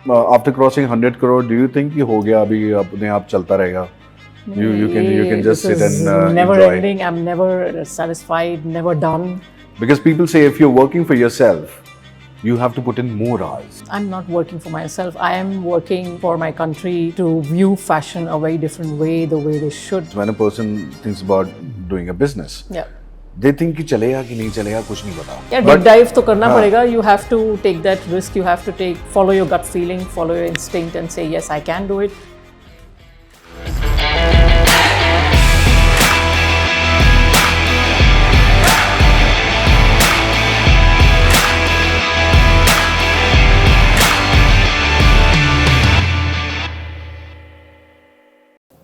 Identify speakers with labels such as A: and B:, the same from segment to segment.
A: After crossing 100 crore, do you think कि हो गया अभी अपने आप चलता रहेगा? You can just sit and
B: never
A: enjoy.
B: ending. I'm never satisfied, never done.
A: Because people say if you're working for yourself, you have to put in more hours.
B: I'm not working for myself. I am working for my country to view fashion a very different way, the way they should.
A: When a person thinks about doing a business,
B: Yeah.
A: they think कि चलेगा कि नहीं चलेगा कुछ नहीं पता.
B: Yeah, deep dive तो करना पड़ेगा. You have to take that risk. You have to follow your gut feeling, follow your instinct, and say yes, I can do it.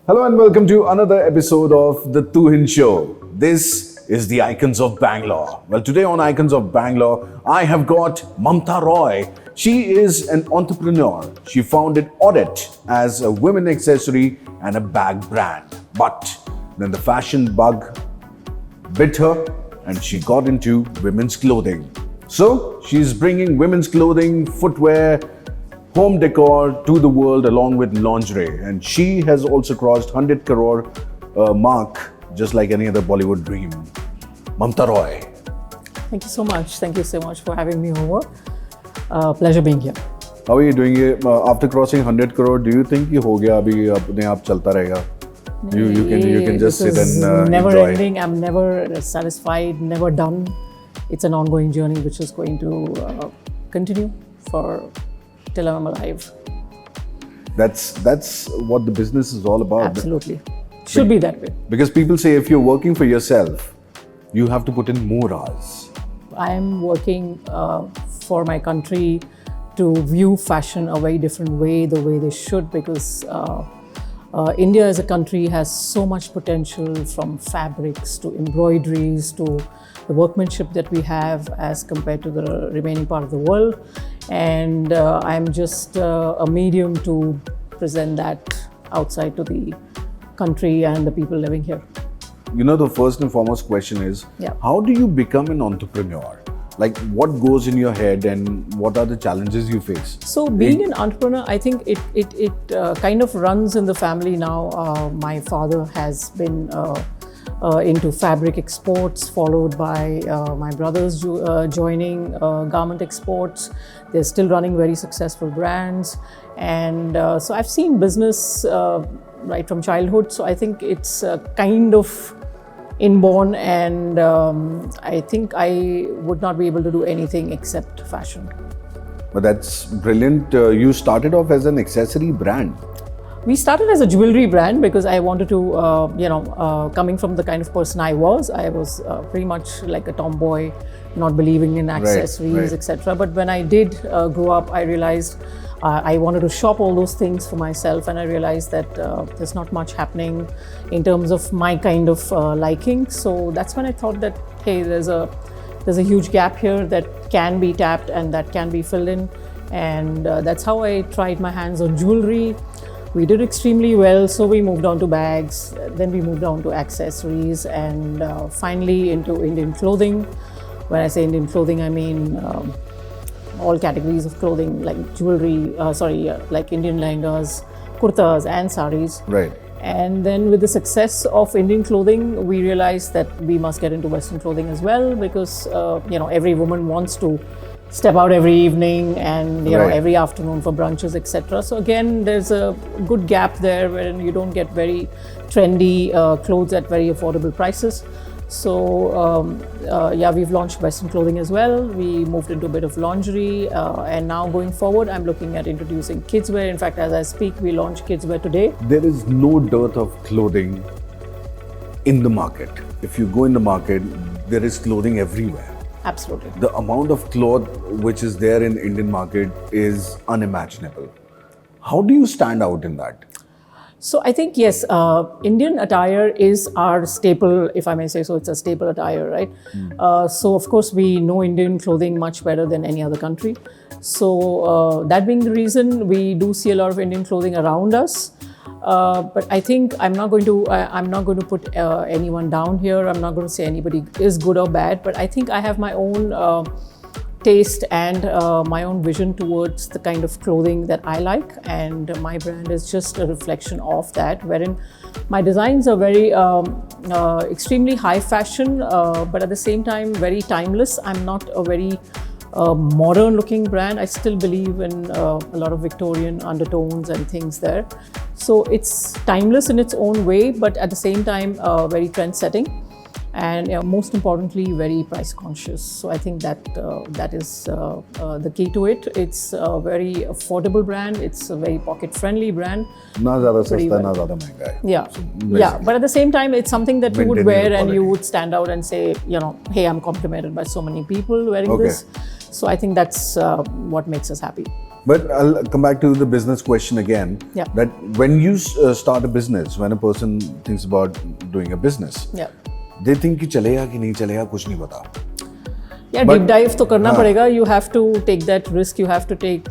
A: Hello and welcome to another episode of the Tuhin Show. This is the Icons of Bangalore. Well, today on Icons of Bangalore, I have got Mamta Roy. She is an entrepreneur. She founded Audit as a women accessory and a bag brand. But then the fashion bug bit her and she got into women's clothing. So she's bringing women's clothing, footwear, home decor to the world along with lingerie, and she has also crossed 100 crore mark just like any other Bollywood dream. Mamta Roy.
B: Thank you so much. Thank you so much for having me over. Pleasure being here.
A: How are you doing it? After crossing 100 crore, do you think कि हो गया अभी अपने आप चलता रहेगा? You can just sit and
B: never
A: enjoy.
B: ending. I'm never satisfied, never done. It's an ongoing journey which is going to continue for till I'm alive.
A: That's what the business is all about.
B: Absolutely. Should be that way.
A: Because people say if you're working for yourself, you have to put in more hours.
B: I am working for my country to view fashion a very different way, the way they should, because India as a country has so much potential, from fabrics to embroideries to the workmanship that we have as compared to the remaining part of the world. And I'm just a medium to present that outside to the country and the people living here.
A: You know, the first and foremost question is, how do you become an entrepreneur? Like, what goes in your head and what are the challenges you face?
B: So being an entrepreneur, I think it kind of runs in the family now. My father has been into fabric exports, followed by my brothers joining garment exports. They're still running very successful brands. And so I've seen business right from childhood. So I think it's kind of inborn, and I think I would not be able to do anything except fashion.
A: But that's brilliant. You started off as an accessory brand.
B: We started as a jewelry brand because I wanted to, coming from the kind of person I was pretty much like a tomboy, not believing in accessories, etc. But when I did grow up, I realized I wanted to shop all those things for myself, and I realized that there's not much happening in terms of my kind of liking. So that's when I thought that, hey, there's a huge gap here that can be tapped and that can be filled in. And that's how I tried my hands on jewelry. We did extremely well, so we moved on to bags, then we moved on to accessories, and finally into Indian clothing. When I say Indian clothing, I mean all categories of clothing, like jewelry, like Indian lehengas, kurtas and saris.
A: Right.
B: And then with the success of Indian clothing, we realized that we must get into Western clothing as well, because every woman wants to step out every evening and every afternoon for brunches, etc. So again, there's a good gap there wherein you don't get very trendy clothes at very affordable prices. So we've launched Western clothing as well. We moved into a bit of lingerie, and now going forward, I'm looking at introducing kids wear. In fact, as I speak, we launched kids wear today.
A: There is no dearth of clothing in the market. If you go in the market, there is clothing everywhere.
B: Absolutely.
A: The amount of cloth which is there in the Indian market is unimaginable. How do you stand out in that?
B: So I think, yes, Indian attire is our staple, if I may say so. It's a staple attire, right? So of course, we know Indian clothing much better than any other country. So that being the reason, we do see a lot of Indian clothing around us. But I think I'm not going to put anyone down here. I'm not going to say anybody is good or bad. But I think I have my own taste and my own vision towards the kind of clothing that I like, and my brand is just a reflection of that, wherein my designs are very extremely high fashion, but at the same time very timeless. I'm not a very modern looking brand. I still believe in a lot of Victorian undertones and things there. So it's timeless in its own way, but at the same time very trend setting. And most importantly, very price conscious. So I think that that is the key to it. It's a very affordable brand. It's a very pocket-friendly brand.
A: Na zyada sasta, na zyada महंगा है.
B: Yeah, yeah. But at the same time, it's something that you would wear and you would stand out and say, hey, I'm complimented by so many people wearing this. So I think that's what makes us happy.
A: But I'll come back to the business question again.
B: Yeah.
A: That when you start a business, when a person thinks about doing a business,
B: yeah.
A: they think कि चलेगा कि नहीं चलेगा कुछ नहीं पता.
B: Yeah, deep dive तो करना पड़ेगा. You have to take that risk. You have to take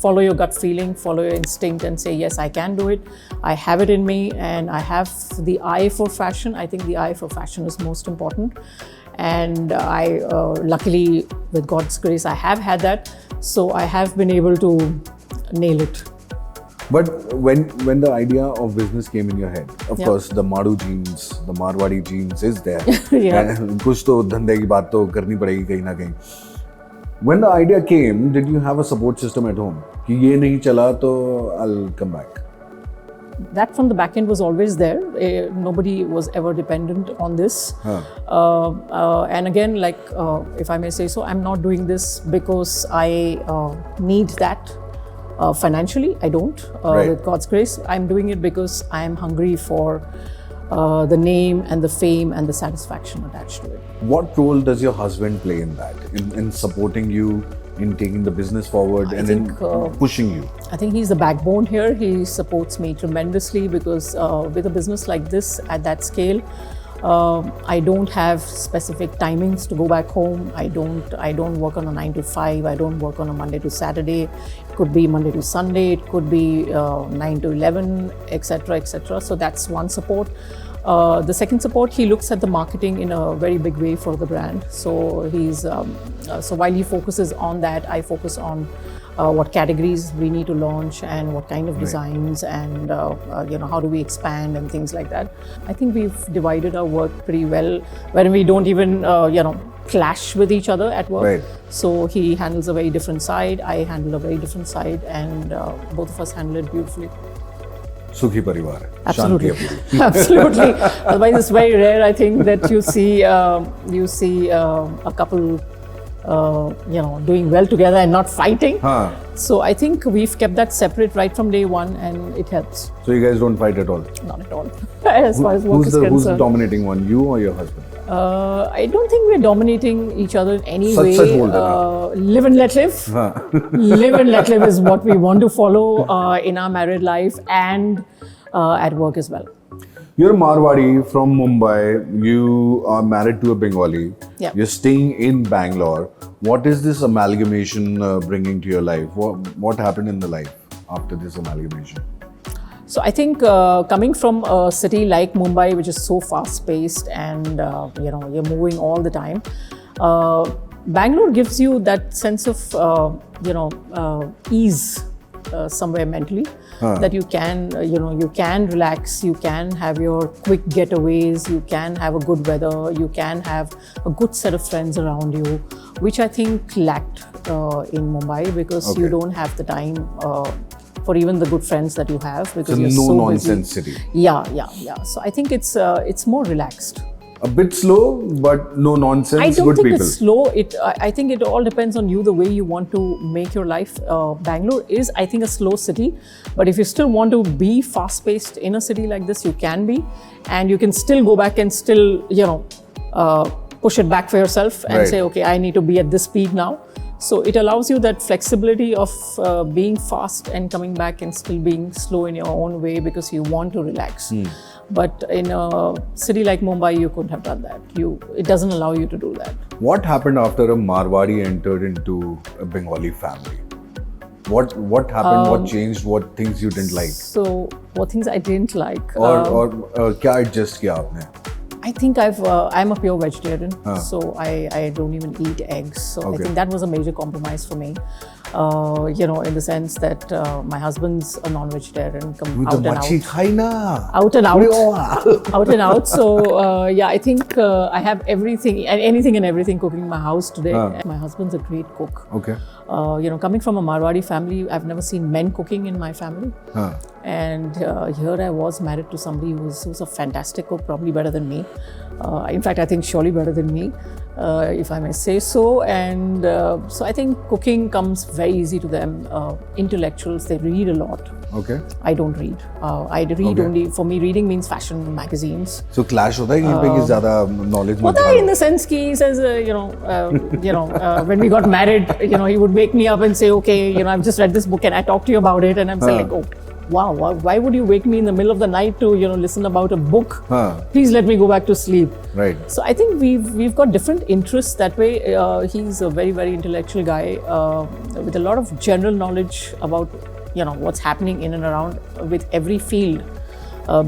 B: follow your gut feeling, follow your instinct, and say yes, I can do it. I have it in me, and I have the eye for fashion. I think the eye for fashion is most important, and I luckily, with God's grace, I have had that. So I have been able to nail it.
A: But when the idea of business came in your head, of course, the Madu genes, the Marwadi genes is there. कुछ तो धंधे की बात तो करनी पड़ेगी कहीं ना कहीं. When the idea came, did you have a support system at home? कि ये नहीं चला तो I'll come back.
B: That from the back end was always there. Nobody was ever dependent on this. And again, like if I may say so, I'm not doing this because I need that. Financially, I don't. With God's grace, I'm doing it because I'm hungry for the name and the fame and the satisfaction attached to it.
A: What role does your husband play in that, in supporting you, in taking the business forward in pushing you?
B: I think he's the backbone here. He supports me tremendously because with a business like this at that scale, I don't have specific timings to go back home. I don't work on a 9 to 5. I don't work on a Monday to Saturday. It could be Monday to Sunday. It could be 9 to 11, etc., etc. So that's one support. The second support, he looks at the marketing in a very big way for the brand. So he's so while he focuses on that, I focus on what categories we need to launch and what kind of designs and how do we expand and things like that. I think we've divided our work pretty well, when we don't even clash with each other at work. So he handles a very different side, I handle a very different side, and both of us handle it beautifully.
A: Sukhi parivar.
B: Absolutely, absolutely. Otherwise, it's very rare, I think, that you see a couple doing well together and not fighting. So I think we've kept that separate right from day one, and it helps.
A: So you guys don't fight at all?
B: Not at all. As far as work is concerned.
A: Who's the dominating one, you or your husband?
B: I don't think we're dominating each other in any way. Live and let live. Live and let live is what we want to follow in our married life and at work as well.
A: You're a Marwadi from Mumbai. You are married to a Bengali. You're staying in Bangalore. What is this amalgamation bringing to your life? What happened in the life after this amalgamation?
B: So I think coming from a city like Mumbai, which is so fast-paced and you're moving all the time, Bangalore gives you that sense of ease somewhere mentally, that you can relax, you can have your quick getaways, you can have a good weather, you can have a good set of friends around you, which I think lacked in Mumbai because you don't have the time for even the good friends that you have because you're so
A: no-nonsense
B: busy.
A: city.
B: Yeah. So I think it's more relaxed.
A: A bit slow, but no nonsense,
B: I don't
A: good
B: think
A: people.
B: It's slow. I think it all depends on you, the way you want to make your life. Bangalore is, I think, a slow city. But if you still want to be fast-paced in a city like this, you can be. And you can still go back and still, push it back for yourself and say, okay, I need to be at this speed now. So it allows you that flexibility of being fast and coming back and still being slow in your own way because you want to relax. But in a city like Mumbai, you couldn't have done that. It doesn't allow you to do that.
A: What happened after a Marwadi entered into a Bengali family? What happened? What changed? What things you didn't like?
B: So what things I didn't like?
A: Or क्या adjust किया आपने?
B: I think I'm a pure vegetarian, so I don't even eat eggs. So I think that was a major compromise for me. In the sense that my husband's a non-vegetarian, out and out. Out and out. Out and out. So I think I have everything and anything and everything cooking in my house today. My husband's a great cook.
A: Okay.
B: Coming from a Marwadi family, I've never seen men cooking in my family. And here I was married to somebody who's a fantastic cook, probably better than me. In fact, I think surely better than me, if I may say so. And so I think cooking comes very easy to them. Intellectuals, they read a lot.
A: Okay.
B: I don't read. I read only, for me, reading means fashion magazines.
A: So clash hota hai yahan pe ki zyada knowledge
B: hota hai in the sense ki he says, when we got married, he would wake me up and say, okay, I've just read this book and I talked to you about it. And I'm saying like, oh, wow, why would you wake me in the middle of the night to, listen about a book? Please let me go back to sleep.
A: Right.
B: So I think we've got different interests that way. He's a very, very intellectual guy with a lot of general knowledge about, what's happening in and around with every field,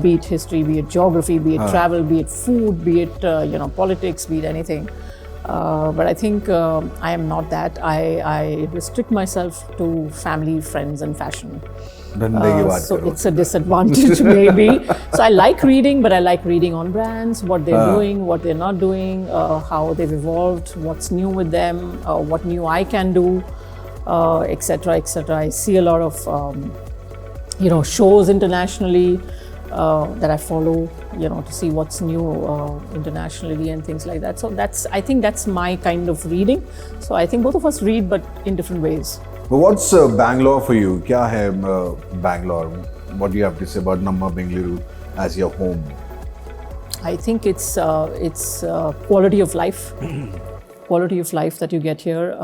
B: be it history, be it geography, be it travel, be it food, be it, politics, be it anything. But I think I am not that. I restrict myself to family, friends and fashion. So it's a disadvantage maybe. So I like reading, but I like reading on brands, what they're doing, what they're not doing, how they've evolved, what's new with them, what new I can do, etc., etc. I see a lot of, shows internationally that I follow, to see what's new internationally and things like that. So I think that's my kind of reading. So I think both of us read, but in different ways.
A: But what's Bangalore for you? Kya hai Bangalore? What do you have to say about Namma Bengaluru as your home?
B: I think it's quality of life. Quality of life that you get here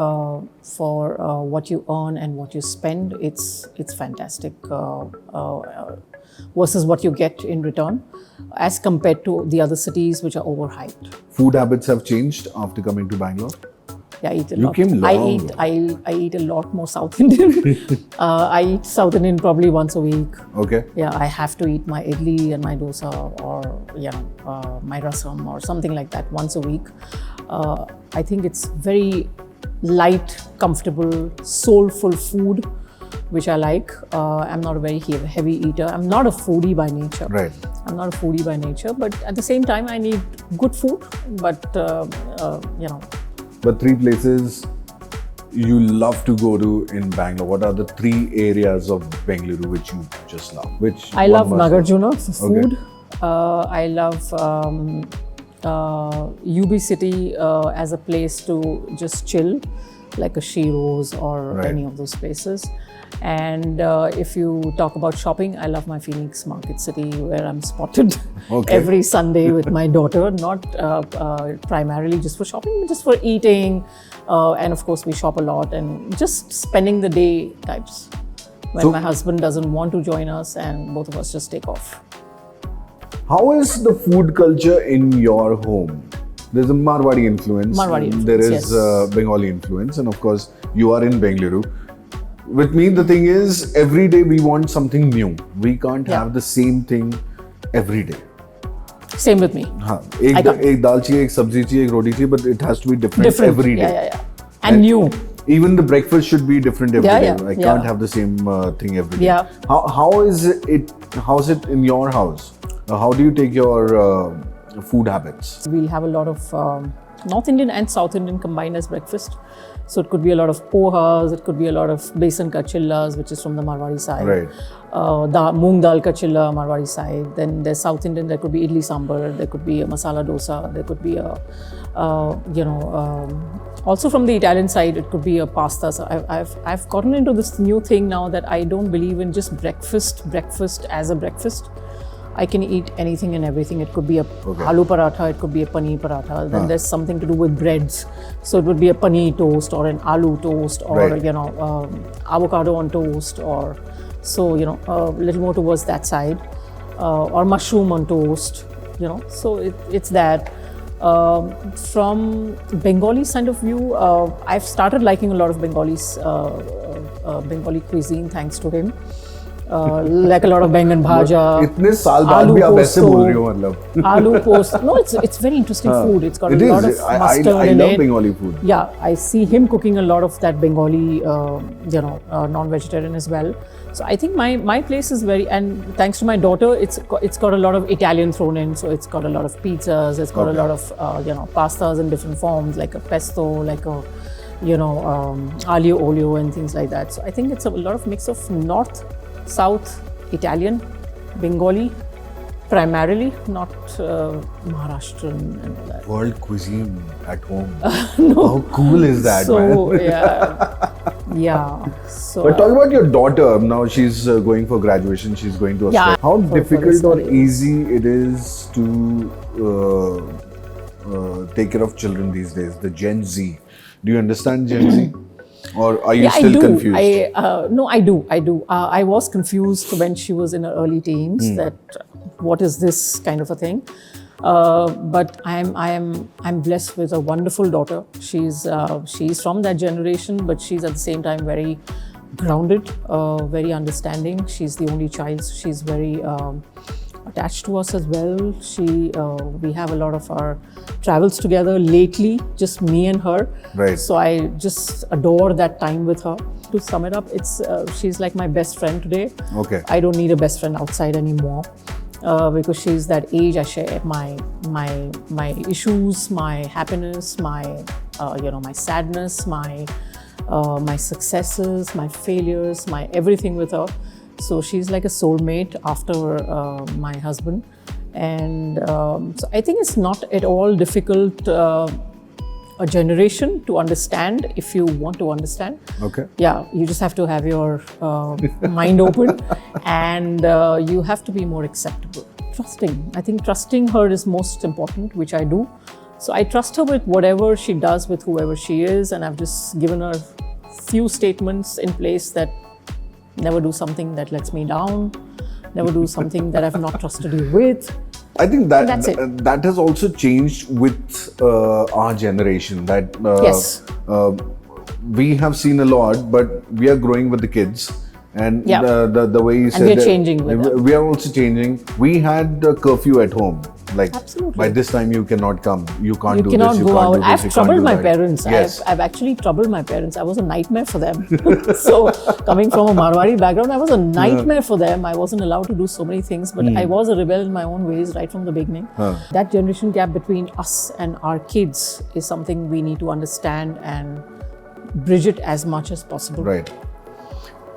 B: for what you earn and what you spend. It's fantastic versus what you get in return as compared to the other cities which are overhyped.
A: Food habits have changed after coming to Bangalore?
B: Yeah, I eat a
A: lot. You came long.
B: I eat a lot more South Indian. I eat South Indian probably once a week.
A: Okay.
B: Yeah, I have to eat my idli and my dosa or my rasam or something like that once a week. I think it's very light, comfortable, soulful food, which I like. I'm not a very heavy eater. I'm not a foodie by nature.
A: Right.
B: I'm not a foodie by nature, but at the same time, I need good food. But
A: But 3 places you love to go to in Bangalore. What are the 3 areas of Bengaluru which you just love?
B: I love Nagarjuna for food. I love UB City as a place to just chill, like a Shiro's or any of those places. And if you talk about shopping, I love my Phoenix Market City, where I'm spotted every Sunday with my daughter, not primarily just for shopping, but just for eating. And of course, we shop a lot and just spending the day types when my husband doesn't want to join us and both of us just take off.
A: How is the food culture in your home? There's a Marwadi influence. There is Bengali influence. And of course, you are in Bengaluru. With me, the thing is, every day we want something new. We can't have the same thing every day.
B: Same with me.
A: Ek dal chahiye, ek sabzi chahiye, ek roti chahiye, but it has to be different every day.
B: And new.
A: Even the breakfast should be different every day. I can't have the same thing every day. How is it? How's it in your house? How do you take your food habits?
B: We'll have a lot of North Indian and South Indian combined as breakfast. So it could be a lot of powerhouse, it could be a lot of besan ka chillas, which is from the Marwadi side.
A: Right.
B: Moong dal ka chilla, Marwadi side. Then there's South Indian, there could be idli sambar, there could be a masala dosa, there could be a, also from the Italian side, it could be a pasta. So I've gotten into this new thing now that I don't believe in just breakfast as a breakfast. I can eat anything and everything. It could be a aloo paratha, it could be a paneer paratha. Then there's something to do with breads. So it would be a paneer toast or an aloo toast or, avocado on toast or, so, a little more towards that side. Or mushroom on toast, So it's that. From Bengali side of view, I've started liking a lot of Bengali cuisine thanks to him. like a lot of bangan bhaja.
A: इतने साल बाद भी आप ऐसे बोल रही हो मतलब.
B: Aloo post. No, it's very interesting food. It's got
A: It
B: a
A: is.
B: lot of mustard
A: I
B: in
A: love
B: it.
A: Bengali food.
B: Yeah, I see him cooking a lot of that Bengali, non-vegetarian as well. So I think my place is very, and thanks to my daughter, it's got a lot of Italian thrown in. So it's got a lot of pizzas. It's got a lot of pastas in different forms, like a pesto, like a aglio olio and things like that. So I think it's a lot of mix of North, South, Italian, Bengali, primarily, not Maharashtrian and all that.
A: World cuisine at home.
B: No.
A: How cool is that,
B: So,
A: man?
B: yeah. So,
A: But talk about your daughter. Now she's going for graduation. She's going to Australia.
B: Yeah,
A: How
B: for
A: difficult or
B: studies.
A: easy it is to take care of children these days? The Gen Z. Do you understand Gen Z? Or are you still confused?
B: No, I do. I was confused when she was in her early teens that what is this kind of a thing. But I'm blessed with a wonderful daughter. She's from that generation, but she's at the same time very grounded, very understanding. She's the only child, so she's very attached to us as well. We have a lot of our travels together lately, just me and her.
A: Right.
B: So I just adore that time with her. To sum it up, she's like my best friend today.
A: Okay.
B: I don't need a best friend outside anymore. Because she's that age. I share my issues, my happiness, my my sadness, my successes, my failures, my everything with her. So she's like a soulmate after my husband, and so I think it's not at all difficult a generation to understand if you want to understand.
A: Okay.
B: Yeah, you just have to have your mind open, and you have to be more acceptable. Trusting. I think trusting her is most important, which I do. So I trust her with whatever she does, with whoever she is, and I've just given her few statements in place that never do something that lets me down, never do something that I've not trusted you with.
A: I think
B: That's it.
A: that has also changed with our generation. That
B: Yes.
A: We have seen a lot, but we are growing with the kids. And
B: Yeah.
A: the way you said
B: we are
A: that,
B: changing with them.
A: we are also changing. We had a curfew at home. Like
B: Absolutely.
A: by this time you cannot come. You can't
B: You
A: do
B: cannot
A: this. You
B: go
A: can't
B: out.
A: do this.
B: I've
A: you can't
B: troubled
A: do
B: my
A: that.
B: parents.
A: Yes.
B: I've actually troubled my parents. I was a nightmare for them. So coming from a Marwari background, I was a nightmare for them. I wasn't allowed to do so many things, but I was a rebel in my own ways right from the beginning. That generation gap between us and our kids is something we need to understand and bridge it as much as possible.
A: Right.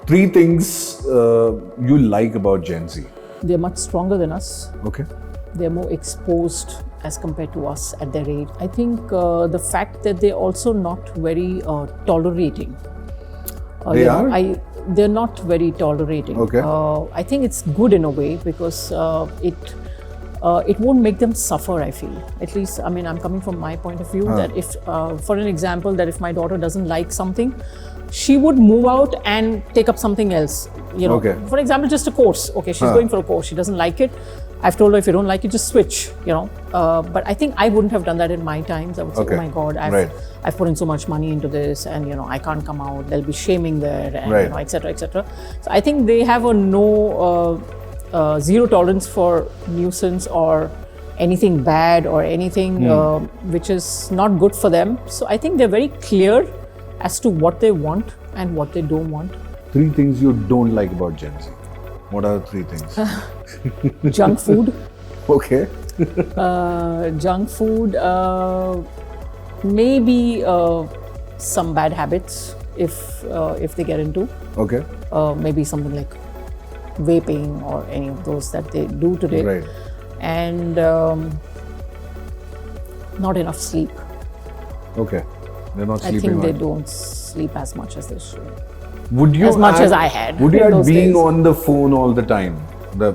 A: 3 things you like about Gen Z.
B: They're much stronger than us.
A: Okay.
B: They're more exposed as compared to us at their age. I think the fact that they're also not very tolerating.
A: They are?
B: They're not very tolerating.
A: Okay.
B: I think it's good in a way because it won't make them suffer, I feel. At least, I mean, I'm coming from my point of view that if, for an example, that if my daughter doesn't like something, she would move out and take up something else.
A: Okay.
B: For example, just a course. Okay, she's going for a course. She doesn't like it. I've told her, if you don't like it, just switch, But I think I wouldn't have done that in my times. I would say,
A: Okay.
B: oh my God, I've put in so much money into this and, I can't come out. There'll be shaming there and, et cetera, et cetera. So I think they have a zero tolerance for nuisance or anything bad or anything which is not good for them. So I think they're very clear as to what they want and what they don't want.
A: 3 things you don't like about Gen Z. What are the 3 things?
B: Junk food.
A: Okay.
B: Junk food, maybe some bad habits if they get into.
A: Okay.
B: Maybe something like vaping or any of those that they do today.
A: Right.
B: And not enough sleep.
A: Okay. They're not
B: I
A: sleeping
B: think they
A: well.
B: don't sleep as much as they should.
A: Would you
B: as much
A: add-
B: as I had
A: Would you
B: in
A: add
B: those
A: being
B: days.
A: on the phone all the time? The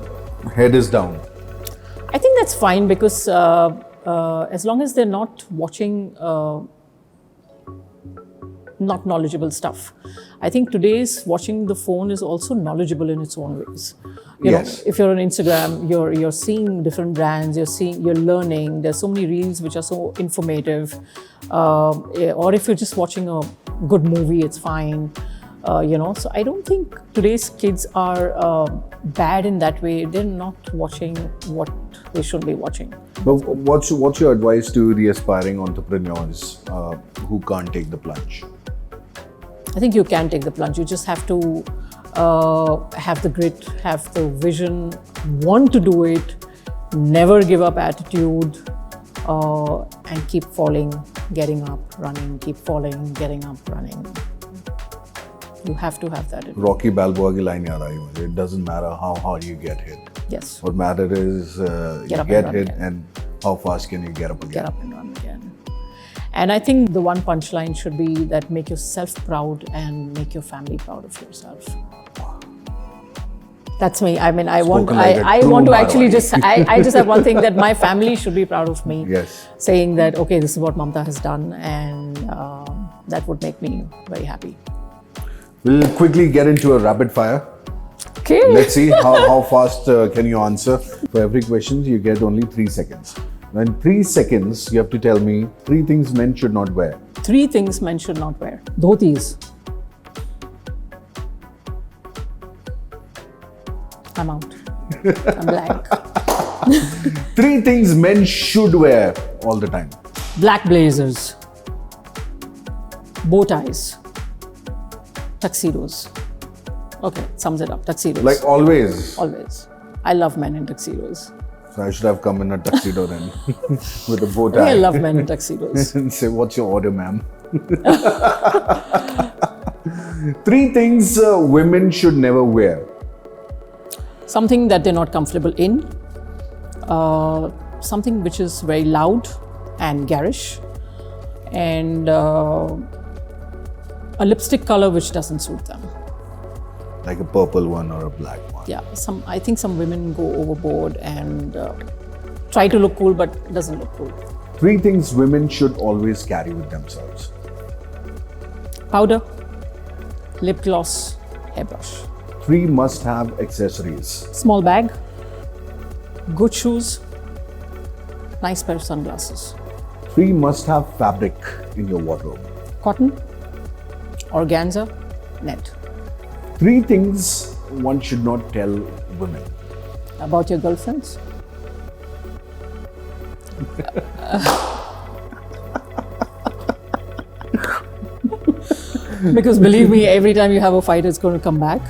A: head is down.
B: I think that's fine because as long as they're not watching not knowledgeable stuff. I think today's watching the phone is also knowledgeable in its own ways. You
A: Yes.
B: know, if you're on Instagram, you're seeing different brands, you're learning. There's so many reels which are so informative. Or if you're just watching a good movie, it's fine. So I don't think today's kids are bad in that way. They're not watching what they should be watching.
A: But what's your advice to the aspiring entrepreneurs who can't take the plunge?
B: I think you can take the plunge. You just have to have the grit, have the vision, want to do it, never give up attitude, and keep falling, getting up, running, keep falling, getting up, running. You have to have that.
A: Rocky Balboa की line याद आई मुझे. It doesn't matter how hard you get hit.
B: Yes.
A: What matters is you get hit and how fast can you get up again.
B: Get up and run again. And I think the one punchline should be that make yourself proud and make your family proud of yourself. That's me. I mean, I want to actually I just have one thing, that my family should be proud of me.
A: Yes.
B: Saying that, okay, this is what Mamta has done, and that would make me very happy.
A: We'll quickly get into a rapid fire.
B: Okay.
A: Let's see how fast can you answer. For every question, you get only 3 seconds. Now, in 3 seconds, you have to tell me 3 things men should not wear.
B: 3 things men should not wear. Dhotis. I'm out. I'm blank.
A: 3 things men should wear all the time.
B: Black blazers. Bow ties. Tuxedos. Okay, sums it up. Tuxedos.
A: Like always.
B: Always. I love men in tuxedos.
A: So I should have come in a tuxedo then with a bow tie.
B: I love men in tuxedos.
A: And say, what's your order, ma'am? 3 things women should never wear.
B: Something that they're not comfortable in. Something which is very loud and garish. And a lipstick color which doesn't suit them.
A: Like a purple one or a black one.
B: Yeah, I think some women go overboard and try to look cool, but it doesn't look cool.
A: 3 things women should always carry with themselves.
B: Powder, lip gloss, hairbrush.
A: 3 must-have accessories.
B: Small bag, good shoes, nice pair of sunglasses.
A: 3 must-have fabric in your wardrobe.
B: Cotton, organza, net.
A: 3 things one should not tell women.
B: About your girlfriends? Because believe me, every time you have a fight, it's going to come back.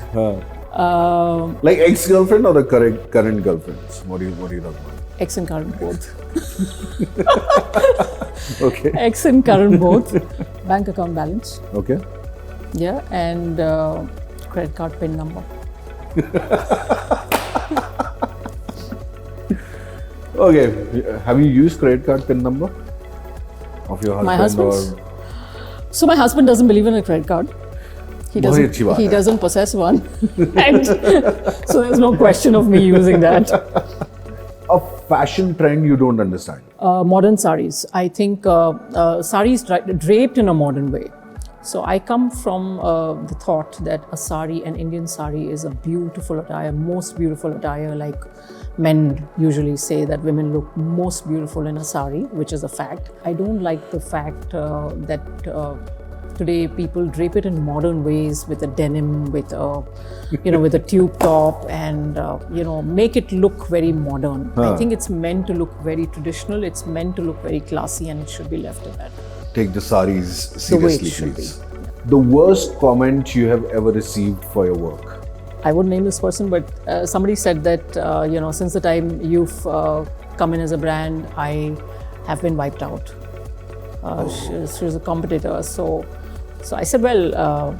A: Like ex-girlfriend or the current girlfriends? What are you talking about?
B: Ex and current both.
A: Okay.
B: Ex and current both. Bank account balance.
A: Okay.
B: Yeah, and credit card PIN number.
A: Okay. Have you used credit card PIN number of your husband?
B: My husband's? So my husband doesn't believe in a credit card. He doesn't possess one. And so there's no question of me using that.
A: A fashion trend you don't understand?
B: Modern saris. I think saris draped in a modern way. So I come from the thought that a sari, an Indian sari, is a beautiful attire, most beautiful attire. Like men usually say that women look most beautiful in a sari, which is a fact. I don't like the fact that today people drape it in modern ways with a denim, with a, with a tube top, and make it look very modern. I think it's meant to look very traditional. It's meant to look very classy, and it should be left at that.
A: Take the saris seriously,
B: the way it should
A: please.
B: Be.
A: The worst comment you have ever received for your work?
B: I wouldn't name this person, but somebody said that, since the time you've come in as a brand, I have been wiped out. She's a competitor. So I said, well,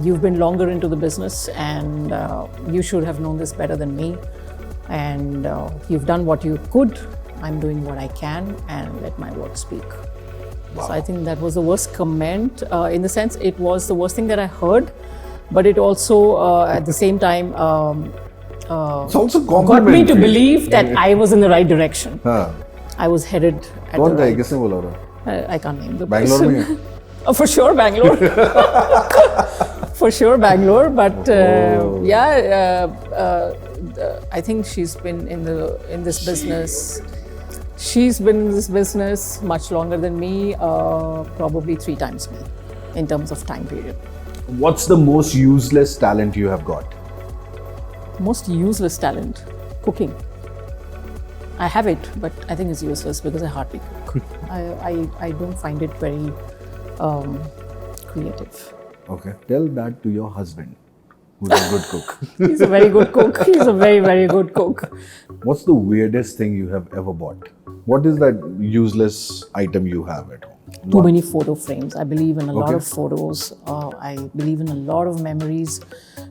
B: you've been longer into the business and you should have known this better than me. And you've done what you could. I'm doing what I can, and let my work speak. Wow. So I think that was the worst comment. In the sense, it was the worst thing that I heard, but it also, at the same time,
A: it's also
B: got me to believe that I was in the right direction. I was headed at the right.
A: Kisne bola raha?
B: I can't name the
A: Bangalore
B: person.
A: Mein?
B: For sure, Bangalore. For sure, Bangalore. But I think she's been in this business. She's been in this business much longer than me, probably 3 times me in terms of time period.
A: What's the most useless talent you have got?
B: Most useless talent, cooking. I have it, but I think it's useless because I hardly cook. I don't find it very creative.
A: Okay. Tell that to your husband, who's a good cook.
B: He's a very good cook. He's a very, very good cook.
A: What's the weirdest thing you have ever bought? What is that useless item you have at home?
B: Too many photo frames. I believe in a lot
A: Okay.
B: of photos. I believe in a lot of memories.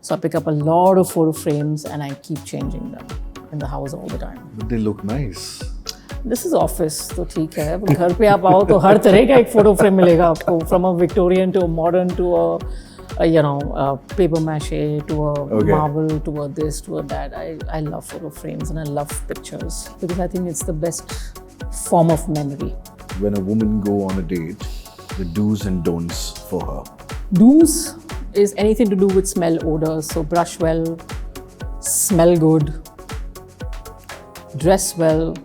B: So I pick up a lot of photo frames and I keep changing them in the house all the time.
A: But they look nice.
B: This is office, तो ठीक है. अब घर पे आप आओ तो हर तरह का एक photo frame मिलेगा आपको. From a Victorian to a modern to a paper mache to a
A: Okay.
B: marble to a this to a that. I love photo frames and I love pictures because I think it's the best form of memory.
A: When a woman go on a date, the do's and don'ts for her.
B: Do's is anything to do with smell, odor. So brush well, smell good, dress well,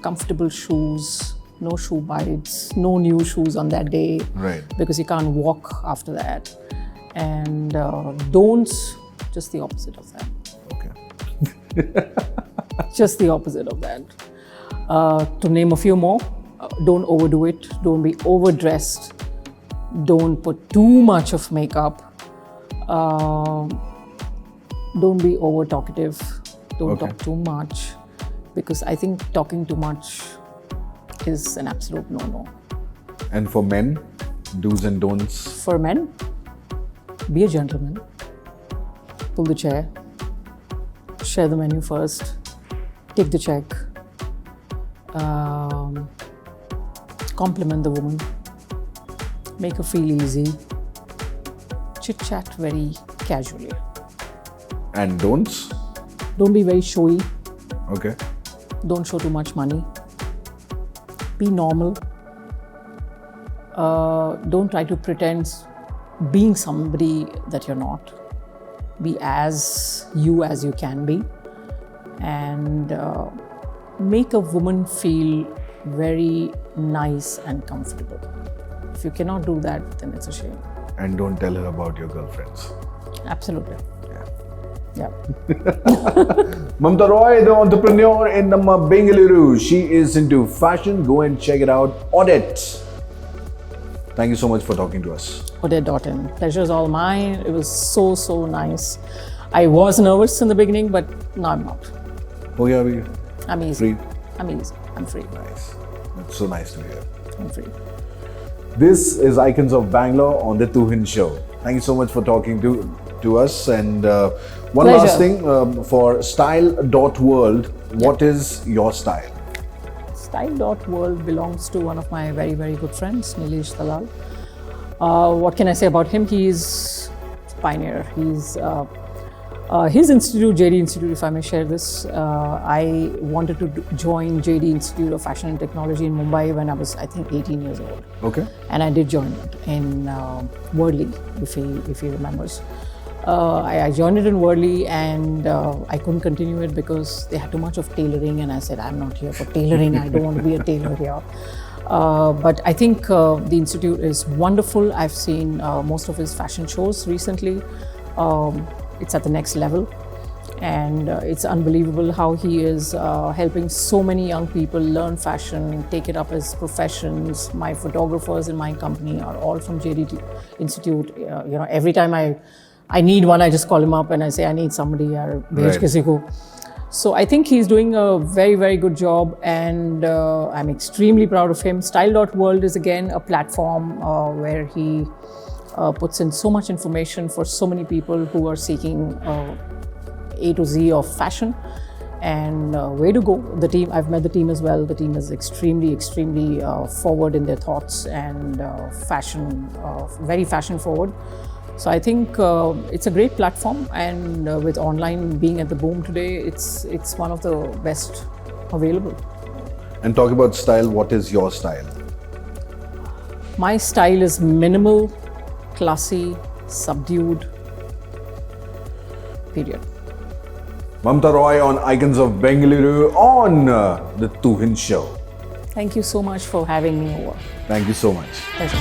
B: comfortable shoes, no shoe bites, no new shoes on that day.
A: Right.
B: Because you can't walk after that. And don'ts, just the opposite of that.
A: Okay.
B: Just the opposite of that. To name a few more, don't overdo it. Don't be overdressed. Don't put too much of makeup. Don't be over talkative. Don't
A: Okay.
B: talk too much. Because I think talking too much is an absolute no-no.
A: And for men, do's and don'ts.
B: For men, be a gentleman. Pull the chair. Share the menu first. Take the check. Compliment the woman. Make her feel easy. Chit chat very casually.
A: And don'ts.
B: Don't be very showy.
A: Okay.
B: Don't show too much money. Be normal. Don't try to pretend being somebody that you're not. Be as you can be. And make a woman feel very nice and comfortable. If you cannot do that, then it's a shame.
A: And don't tell her about your girlfriends.
B: Absolutely. Yeah.
A: Mamta Roy, the entrepreneur in Bangalore. She is into fashion. Go and check it out. Audit. Thank you so much for talking to us.
B: Odette.in. Pleasure is all mine. It was so nice. I was nervous in the beginning, but now I'm not.
A: Oh yeah, we
B: I'm easy.
A: free.
B: I'm easy. I'm free.
A: Nice. That's so nice to hear.
B: I'm free.
A: This is Icons of Bangalore on the Tuhin Show. Thank you so much for talking to us. And one
B: Pleasure.
A: last thing for Style.World. What is your style?
B: Style.World belongs to one of my very good friends, Nilesh Dalal. What can I say about him? He's a pioneer. He's his institute, JD Institute, if I may share this. I wanted to join JD Institute of Fashion and Technology in Mumbai when I was, I think, 18 years old.
A: Okay.
B: And I did join it in Worldly, if he remembers. I joined it in Worldly and I couldn't continue it because they had too much of tailoring, and I said, I'm not here for tailoring. I don't want to be a tailor here. But I think the institute is wonderful. I've seen most of his fashion shows recently. It's at the next level, and it's unbelievable how he is helping so many young people learn fashion, take it up as professions. My photographers in my company are all from JD Institute. Every time I need one, I just call him up and I say, I need somebody, or bhej kisi ko. So I think he's doing a very good job, and I'm extremely proud of him. Style.World is again a platform where he puts in so much information for so many people who are seeking A to Z of fashion. And way to go. The team, I've met the team as well. The team is extremely forward in their thoughts and fashion, very fashion forward. So I think it's a great platform, and with online being at the boom today, it's one of the best available.
A: And talk about style. What is your style?
B: My style is minimal, classy, subdued, period.
A: Mamta Roy on Icons of Bangalore on the Tuhin Show.
B: Thank you so much for having me over.
A: Thank you so much.
B: Pleasure.